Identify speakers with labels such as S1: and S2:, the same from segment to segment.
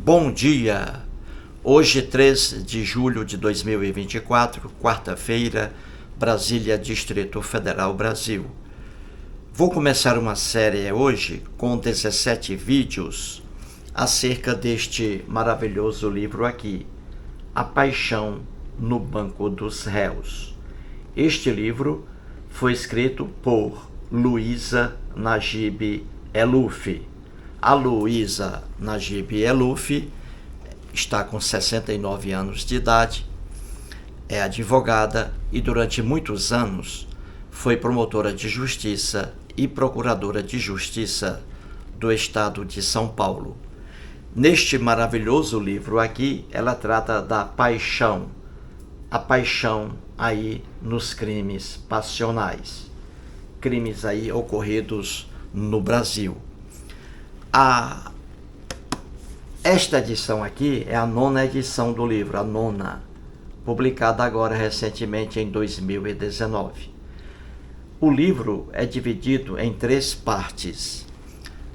S1: Bom dia! Hoje, 3 de julho de 2024, quarta-feira, Brasília, Distrito Federal, Brasil. Vou começar uma série hoje com 17 vídeos acerca deste maravilhoso livro aqui, A Paixão no Banco dos Réus. Este livro foi escrito por Luísa Najib Eluf. A Luísa Najib Eluf está com 69 anos de idade, é advogada e durante muitos anos foi promotora de justiça e procuradora de justiça do estado de São Paulo. Neste maravilhoso livro aqui, ela trata da paixão, a paixão aí nos crimes passionais, crimes aí ocorridos no Brasil. Esta edição aqui é a 9ª edição do livro, a 9ª, publicada agora recentemente em 2019. O livro é dividido em 3 partes.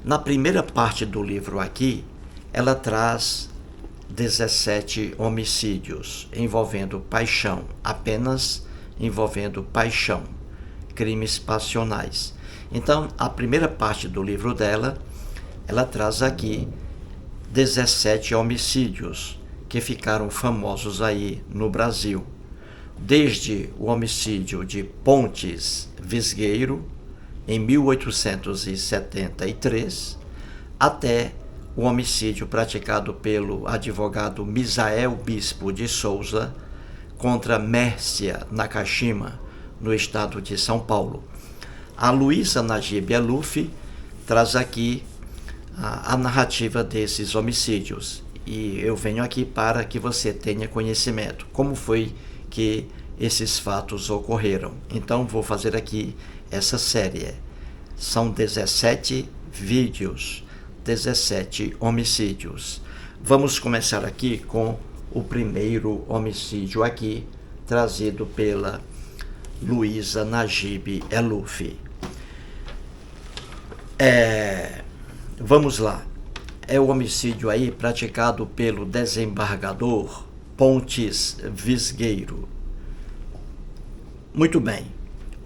S1: Na primeira parte do livro aqui, ela traz 17 homicídios envolvendo paixão, apenas envolvendo paixão, crimes passionais. Então, a primeira parte do livro dela, ela traz aqui 17 homicídios que ficaram famosos aí no Brasil. Desde o homicídio de Pontes Visgueiro, em 1873, até o homicídio praticado pelo advogado Misael Bispo de Souza contra Mércia Nakashima, no estado de São Paulo. A Luísa Najib Eluf traz aqui a narrativa desses homicídios e eu venho aqui para que você tenha conhecimento como foi que esses fatos ocorreram. Então vou fazer aqui essa série. São 17 vídeos, 17 homicídios. Vamos começar aqui com o primeiro homicídio aqui, trazido pela Luísa Najib Eluf. Vamos lá. É o homicídio aí praticado pelo desembargador Pontes Visgueiro. Muito bem.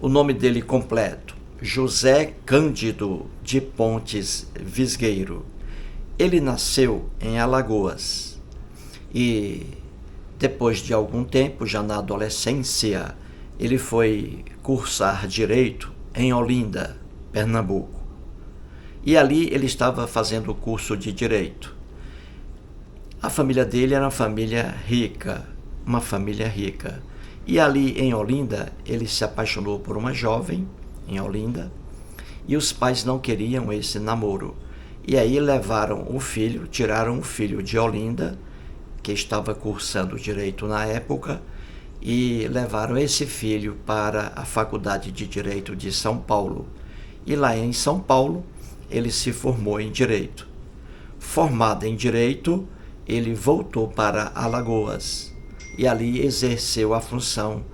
S1: O nome dele completo, José Cândido de Pontes Visgueiro. Ele nasceu em Alagoas e depois de algum tempo, já na adolescência, ele foi cursar Direito em Olinda, Pernambuco. E ali ele estava fazendo o curso de Direito. A família dele era uma família rica. E ali em Olinda, ele se apaixonou por uma jovem, em Olinda, e os pais não queriam esse namoro. E aí levaram o filho, tiraram o filho de Olinda, que estava cursando Direito na época, e levaram esse filho para a Faculdade de Direito de São Paulo. E lá em São Paulo, ele se formou em Direito. Formado em Direito, ele voltou para Alagoas e ali exerceu a função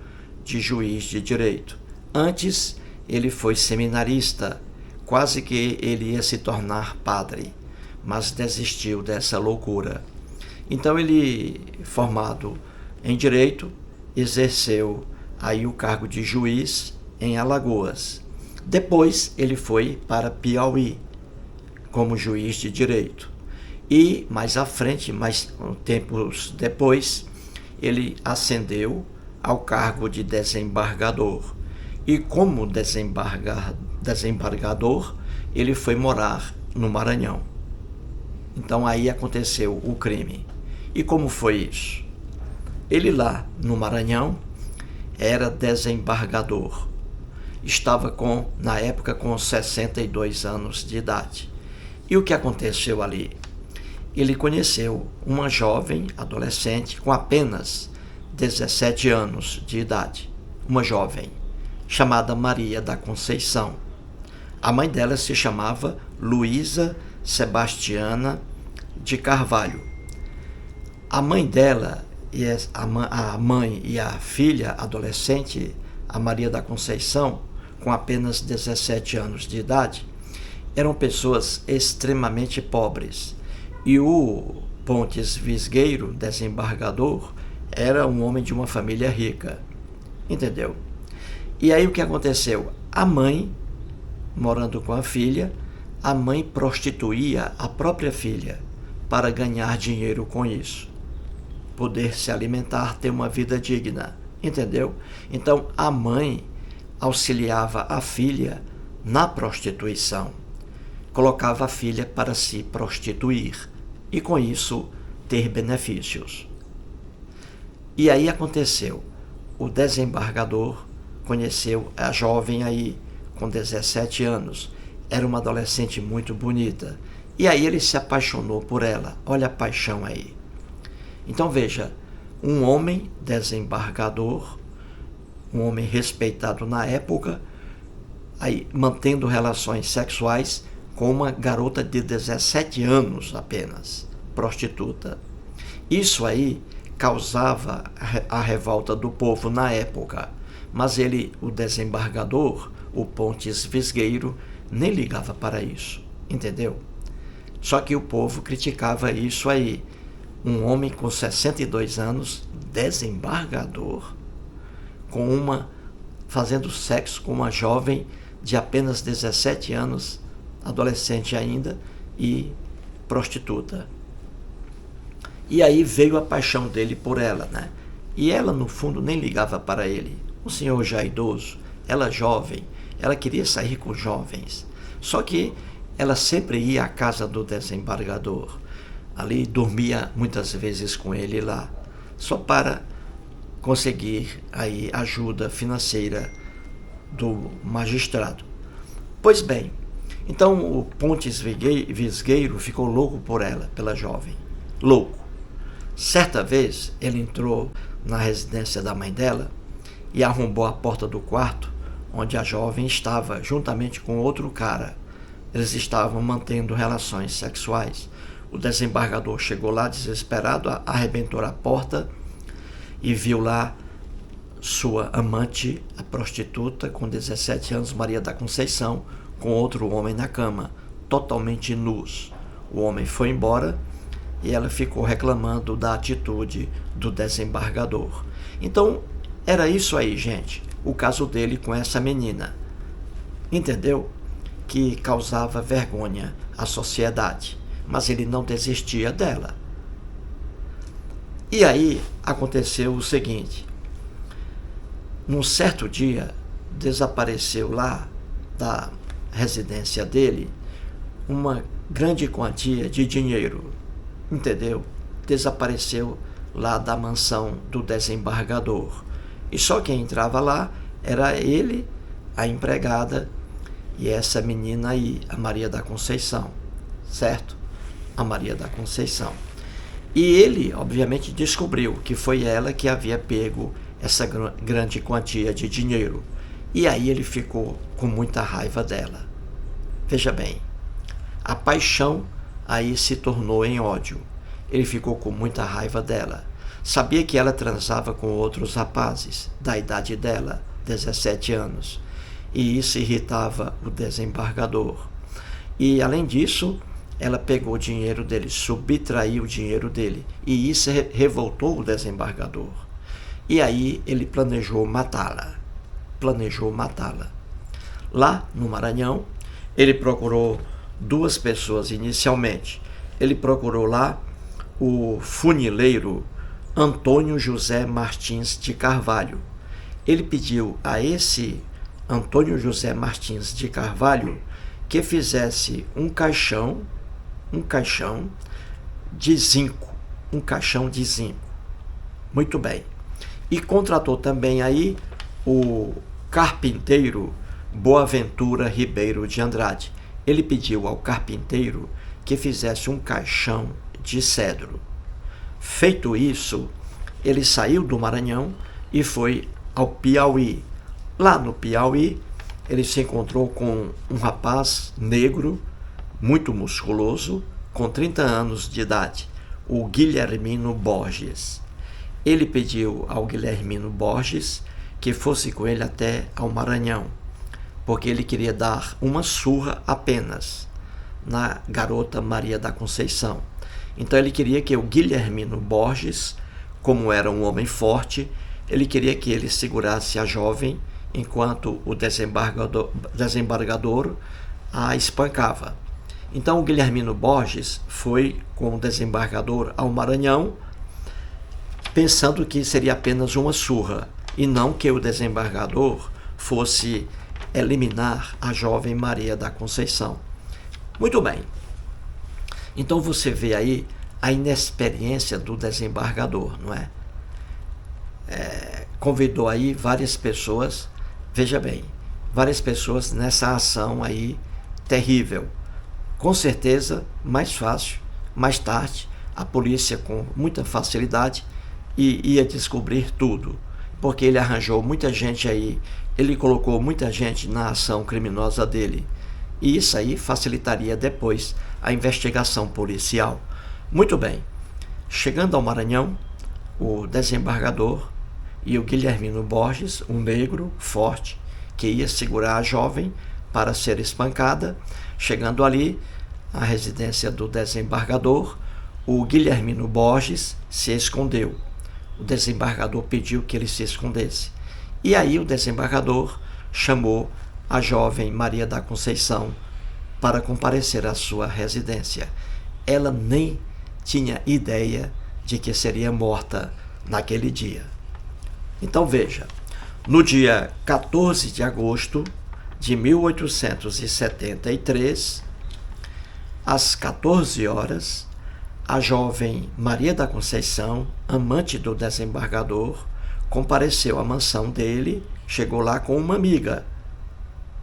S1: de juiz de direito. Antes, ele foi seminarista, quase que ele ia se tornar padre, mas desistiu dessa loucura. Então ele, formado em Direito, exerceu aí o cargo de juiz em Alagoas. Depois ele foi para Piauí como juiz de direito. E mais à frente, tempos depois, ele ascendeu ao cargo de desembargador. E como desembargador, ele foi morar no Maranhão. Então aí aconteceu o crime. E como foi isso? Ele lá no Maranhão era desembargador. Estava na época com 62 anos de idade. E o que aconteceu ali? Ele conheceu uma jovem adolescente com apenas 17 anos de idade. Uma jovem chamada Maria da Conceição. A mãe dela se chamava Luísa Sebastiana de Carvalho. A mãe dela, a mãe e a filha adolescente, a Maria da Conceição, com apenas 17 anos de idade, eram pessoas extremamente pobres. E o Pontes Visgueiro, desembargador, era um homem de uma família rica. Entendeu? E aí o que aconteceu? A mãe, morando com a filha, a mãe prostituía a própria filha para ganhar dinheiro com isso. Poder se alimentar, ter uma vida digna. Entendeu? Então a mãe auxiliava a filha na prostituição. Colocava a filha para se prostituir e com isso ter benefícios. E aí aconteceu, o desembargador conheceu a jovem aí com 17 anos, era uma adolescente muito bonita, e aí ele se apaixonou por ela, olha a paixão aí. Então veja, um homem desembargador, um homem respeitado na época, aí mantendo relações sexuais com uma garota de 17 anos apenas, prostituta. Isso aí causava a revolta do povo na época, mas ele, o desembargador, o Pontes Visgueiro, nem ligava para isso, entendeu? Só que o povo criticava isso aí. Um homem com 62 anos, desembargador, fazendo sexo com uma jovem de apenas 17 anos, adolescente ainda, e prostituta. E aí veio a paixão dele por ela, né? E ela, no fundo, nem ligava para ele. Um senhor já idoso, ela jovem, ela queria sair com jovens. Só que ela sempre ia à casa do desembargador. Ali dormia muitas vezes com ele lá, só para conseguir aí ajuda financeira do magistrado. Pois bem, então o Pontes Visgueiro ficou louco por ela, pela jovem. Louco. Certa vez ele entrou na residência da mãe dela e arrombou a porta do quarto onde a jovem estava, juntamente com outro cara. Eles estavam mantendo relações sexuais. O desembargador chegou lá desesperado, arrebentou a porta e viu lá sua amante, a prostituta, com 17 anos, Maria da Conceição, com outro homem na cama, totalmente nus. O homem foi embora e ela ficou reclamando da atitude do desembargador. Então, era isso aí, gente, o caso dele com essa menina. Entendeu? Que causava vergonha à sociedade, mas ele não desistia dela. E aí aconteceu o seguinte: num certo dia desapareceu lá da residência dele uma grande quantia de dinheiro, entendeu? Desapareceu lá da mansão do desembargador. E só quem entrava lá era ele, a empregada e essa menina aí, a Maria da Conceição, certo? A Maria da Conceição. E ele, obviamente, descobriu que foi ela que havia pego essa grande quantia de dinheiro. E aí ele ficou com muita raiva dela. Veja bem, a paixão aí se tornou em ódio. Ele ficou com muita raiva dela. Sabia que ela transava com outros rapazes da idade dela, 17 anos. E isso irritava o desembargador. E, além disso, ela pegou o dinheiro dele, subtraiu o dinheiro dele. E isso revoltou o desembargador. E aí ele planejou matá-la. Lá no Maranhão, ele procurou duas pessoas inicialmente. Ele procurou lá o funileiro Antônio José Martins de Carvalho. Ele pediu a esse Antônio José Martins de Carvalho que fizesse um caixão de zinco. Muito bem. E contratou também aí o carpinteiro Boaventura Ribeiro de Andrade. Ele pediu ao carpinteiro que fizesse um caixão de cedro. Feito isso, ele saiu do Maranhão e foi ao Piauí. Lá no Piauí, ele se encontrou com um rapaz negro, muito musculoso, com 30 anos de idade, o Guilhermino Borges. Ele pediu ao Guilhermino Borges que fosse com ele até ao Maranhão, porque ele queria dar uma surra apenas na garota Maria da Conceição. Então ele queria que o Guilhermino Borges, como era um homem forte, ele queria que ele segurasse a jovem enquanto o desembargador a espancava. Então o Guilhermino Borges foi com o desembargador ao Maranhão, pensando que seria apenas uma surra, e não que o desembargador fosse eliminar a jovem Maria da Conceição. Muito bem. Então você vê aí a inexperiência do desembargador, não é? Convidou aí várias pessoas, veja bem, várias pessoas nessa ação aí terrível. Com certeza, mais fácil, mais tarde, a polícia com muita facilidade ia descobrir tudo, porque ele arranjou muita gente aí, ele colocou muita gente na ação criminosa dele, e isso aí facilitaria depois a investigação policial. Muito bem, chegando ao Maranhão, o desembargador e o Guilhermino Borges, um negro forte, que ia segurar a jovem para ser espancada. Chegando ali, à residência do desembargador, o Guilhermino Borges se escondeu. O desembargador pediu que ele se escondesse. E aí o desembargador chamou a jovem Maria da Conceição para comparecer à sua residência. Ela nem tinha ideia de que seria morta naquele dia. Então veja, no dia 14 de agosto de 1873, às 14 horas, a jovem Maria da Conceição, amante do desembargador, compareceu à mansão dele, chegou lá com uma amiga.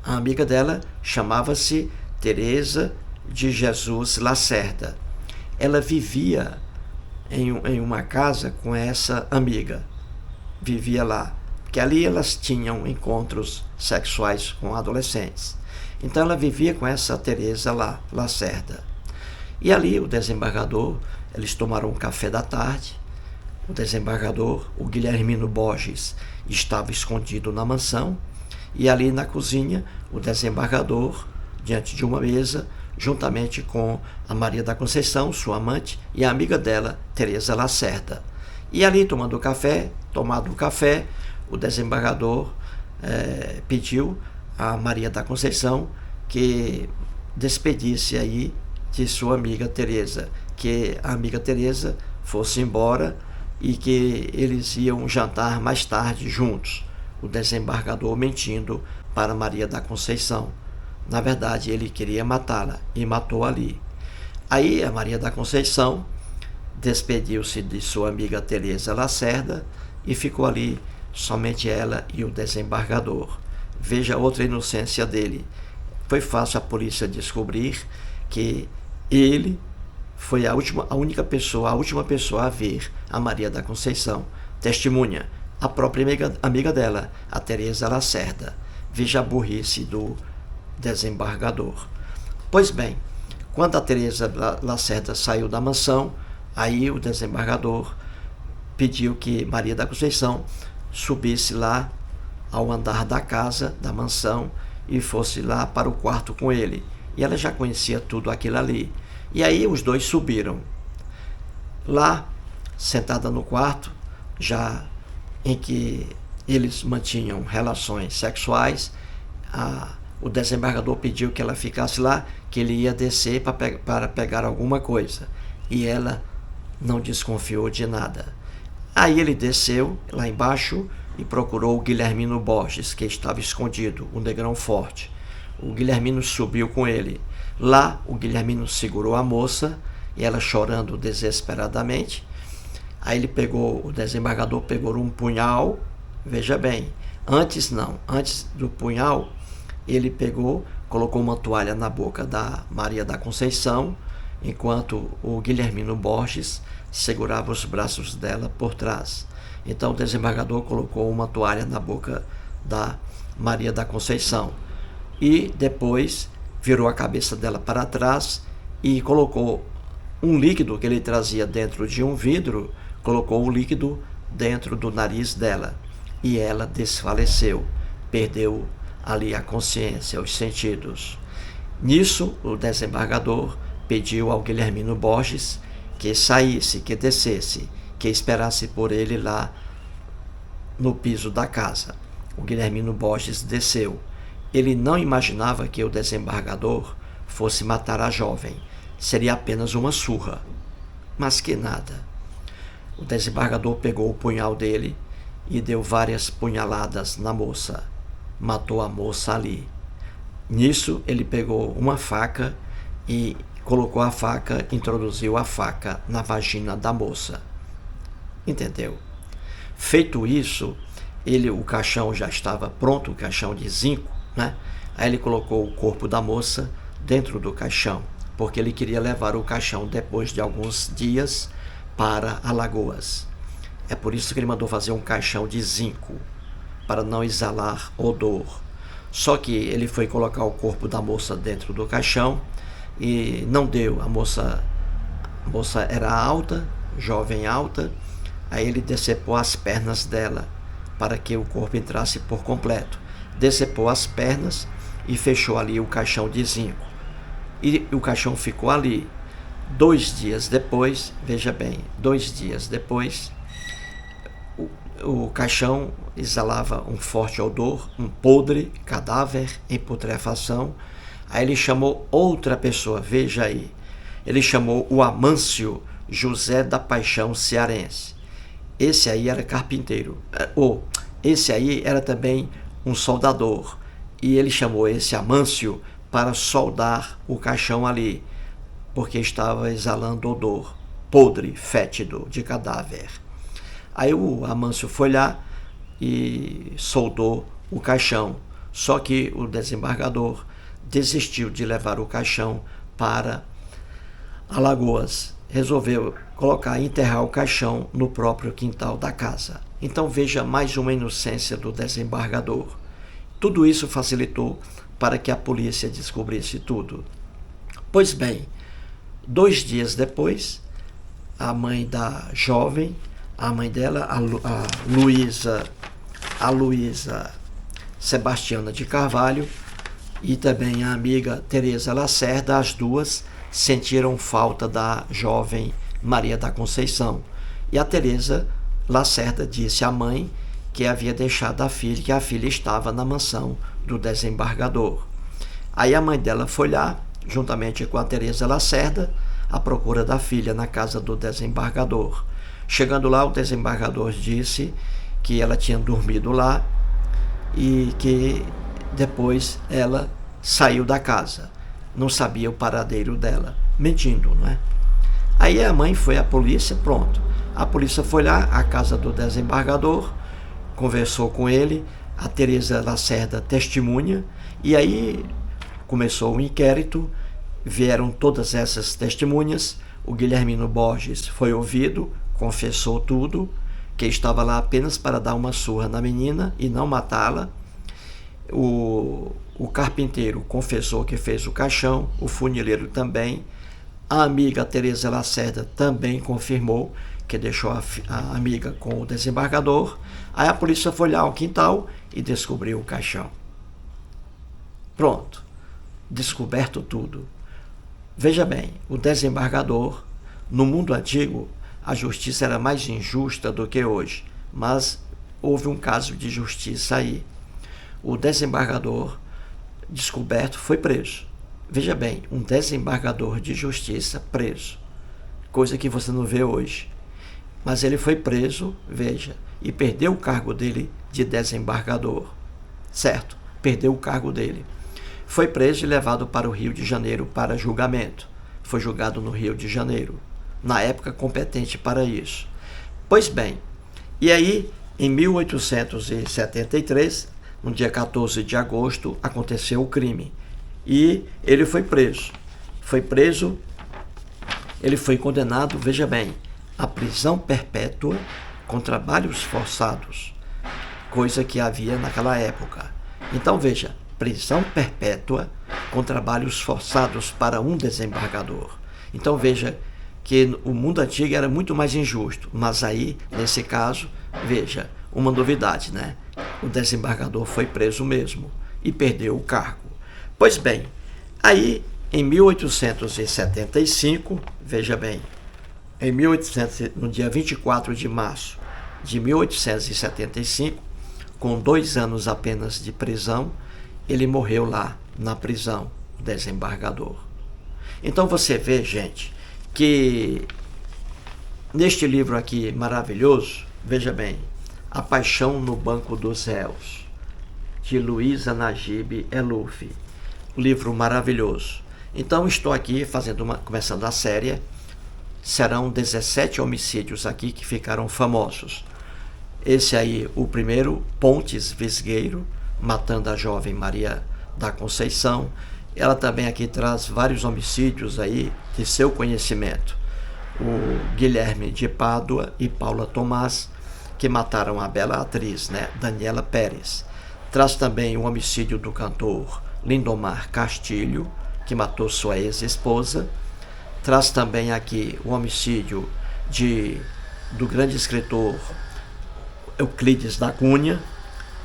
S1: A amiga dela chamava-se Teresa de Jesus Lacerda. Ela vivia em uma casa com essa amiga. Vivia lá, porque ali elas tinham encontros sexuais com adolescentes. Então ela vivia com essa Teresa lá, Lacerda. E ali o desembargador, eles tomaram um café da tarde. O desembargador, o Guilhermino Borges, estava escondido na mansão. E ali na cozinha, o desembargador, diante de uma mesa, juntamente com a Maria da Conceição, sua amante, e a amiga dela, Teresa Lacerda. E ali, tomado o café, o desembargador pediu a Maria da Conceição que despedisse aí de sua amiga Teresa, que a amiga Teresa fosse embora e que eles iam jantar mais tarde juntos. O desembargador mentindo para Maria da Conceição. Na verdade, ele queria matá-la e matou ali. Aí a Maria da Conceição despediu-se de sua amiga Teresa Lacerda e ficou ali somente ela e o desembargador. Veja outra inocência dele. Foi fácil a polícia descobrir que ele foi a última pessoa a ver a Maria da Conceição. Testemunha, a própria amiga dela, a Teresa Lacerda. Veja a burrice do desembargador. Pois bem, quando a Teresa Lacerda saiu da mansão, aí o desembargador pediu que Maria da Conceição subisse lá ao andar da casa, da mansão, e fosse lá para o quarto com ele. E ela já conhecia tudo aquilo ali. E aí os dois subiram. Lá, sentada no quarto, já em que eles mantinham relações sexuais, o desembargador pediu que ela ficasse lá, que ele ia descer para pegar alguma coisa. E ela não desconfiou de nada. Aí ele desceu lá embaixo e procurou o Guilhermino Borges, que estava escondido, o negrão forte. O Guilhermino subiu com ele. Lá, o Guilhermino segurou a moça, e ela chorando desesperadamente. Aí o desembargador pegou um punhal, veja bem, antes do punhal, ele colocou uma toalha na boca da Maria da Conceição, enquanto o Guilhermino Borges segurava os braços dela por trás. Então o desembargador colocou uma toalha na boca da Maria da Conceição e depois virou a cabeça dela para trás e colocou um líquido que ele trazia dentro de um vidro, colocou o líquido dentro do nariz dela e ela desfaleceu, perdeu ali a consciência, os sentidos. Nisso, o desembargador pediu ao Guilhermino Borges que saísse, que descesse, que esperasse por ele lá no piso da casa. O Guilhermino Borges desceu. Ele não imaginava que o desembargador fosse matar a jovem. Seria apenas uma surra. Mas que nada. O desembargador pegou o punhal dele e deu várias punhaladas na moça. Matou a moça ali. Nisso, ele pegou uma faca e colocou a faca, introduziu a faca na vagina da moça. Entendeu? Feito isso, o caixão já estava pronto, o caixão de zinco, né? Aí ele colocou o corpo da moça dentro do caixão, porque ele queria levar o caixão depois de alguns dias para Alagoas. É por isso que ele mandou fazer um caixão de zinco, para não exalar odor. Só que ele foi colocar o corpo da moça dentro do caixão e não deu. A moça era alta, jovem alta, aí ele decepou as pernas dela para que o corpo entrasse por completo. Decepou as pernas e fechou ali o caixão de zinco. E o caixão ficou ali. 2 dias depois, veja bem, 2 dias depois, o caixão exalava um forte odor, um podre, cadáver em putrefação. Aí ele chamou outra pessoa, veja aí. Ele chamou o Amâncio José da Paixão cearense. Esse aí era carpinteiro. Esse aí era também um soldador. E ele chamou esse Amâncio para soldar o caixão ali, porque estava exalando odor podre, fétido, de cadáver. Aí o Amâncio foi lá e soldou o caixão. Só que o desembargador desistiu de levar o caixão para Alagoas. Resolveu enterrar o caixão no próprio quintal da casa. Então veja mais uma inocência do desembargador. Tudo isso facilitou para que a polícia descobrisse tudo. Pois bem, 2 dias depois, a mãe da jovem, a mãe dela, a Luísa Sebastiana de Carvalho, e também a amiga Tereza Lacerda, as duas sentiram falta da jovem Maria da Conceição. E a Tereza Lacerda disse à mãe que havia deixado a filha, que a filha estava na mansão do desembargador. Aí a mãe dela foi lá, juntamente com a Tereza Lacerda, à procura da filha na casa do desembargador. Chegando lá, o desembargador disse que ela tinha dormido lá e que depois ela saiu da casa. Não sabia o paradeiro dela, mentindo, não é? Aí a mãe foi à polícia, pronto. A polícia foi lá à casa do desembargador, conversou com ele, a Tereza Lacerda testemunha, e aí começou o inquérito, vieram todas essas testemunhas, o Guilhermino Borges foi ouvido, confessou tudo, que estava lá apenas para dar uma surra na menina e não matá-la. O carpinteiro confessou que fez o caixão, o funileiro também. A amiga Tereza Lacerda também confirmou que deixou a amiga com o desembargador. Aí a polícia foi lá ao quintal e descobriu o caixão. Pronto, descoberto tudo. Veja bem, o desembargador, no mundo antigo, a justiça era mais injusta do que hoje, mas houve um caso de justiça aí. O desembargador descoberto foi preso. Veja bem, um desembargador de justiça preso, coisa que você não vê hoje. Mas ele foi preso, veja, e perdeu o cargo dele de desembargador, certo? Perdeu o cargo dele. Foi preso e levado para o Rio de Janeiro para julgamento. Foi julgado no Rio de Janeiro, na época competente para isso. Pois bem, e aí, em 1873, no dia 14 de agosto, aconteceu o crime. E ele foi preso. Ele foi condenado, veja bem, à prisão perpétua com trabalhos forçados, coisa que havia naquela época. Então veja, prisão perpétua com trabalhos forçados para um desembargador. Então veja que o mundo antigo era muito mais injusto, mas aí, nesse caso, veja, uma novidade, né? O desembargador foi preso mesmo e perdeu o cargo. Pois bem, aí em 1875, veja bem, no dia 24 de março de 1875, com 2 anos apenas de prisão, ele morreu lá na prisão, o desembargador. Então você vê, gente, que neste livro aqui maravilhoso, veja bem, A Paixão no Banco dos Réus, de Luísa Najib Eluf, livro maravilhoso. Então estou aqui começando a série. Serão 17 homicídios aqui que ficaram famosos. Esse aí, o primeiro, Pontes Visgueiro, matando a jovem Maria da Conceição. Ela também aqui traz vários homicídios aí de seu conhecimento. O Guilherme de Pádua e Paula Tomás, que mataram a bela atriz, Daniela Pérez. Traz também o homicídio do cantor Lindomar Castilho, que matou sua ex-esposa. Traz também aqui o homicídio do grande escritor Euclides da Cunha.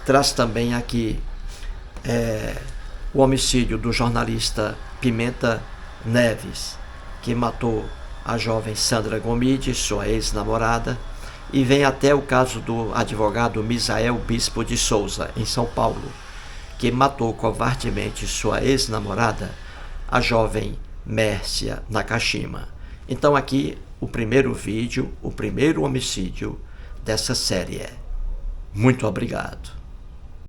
S1: Traz também aqui o homicídio do jornalista Pimenta Neves, que matou a jovem Sandra Gomide, sua ex-namorada. E vem até o caso do advogado Misael Bispo de Souza, em São Paulo, que matou covardemente sua ex-namorada, a jovem Mércia Nakashima. Então aqui o primeiro vídeo, o primeiro homicídio dessa série. Muito obrigado.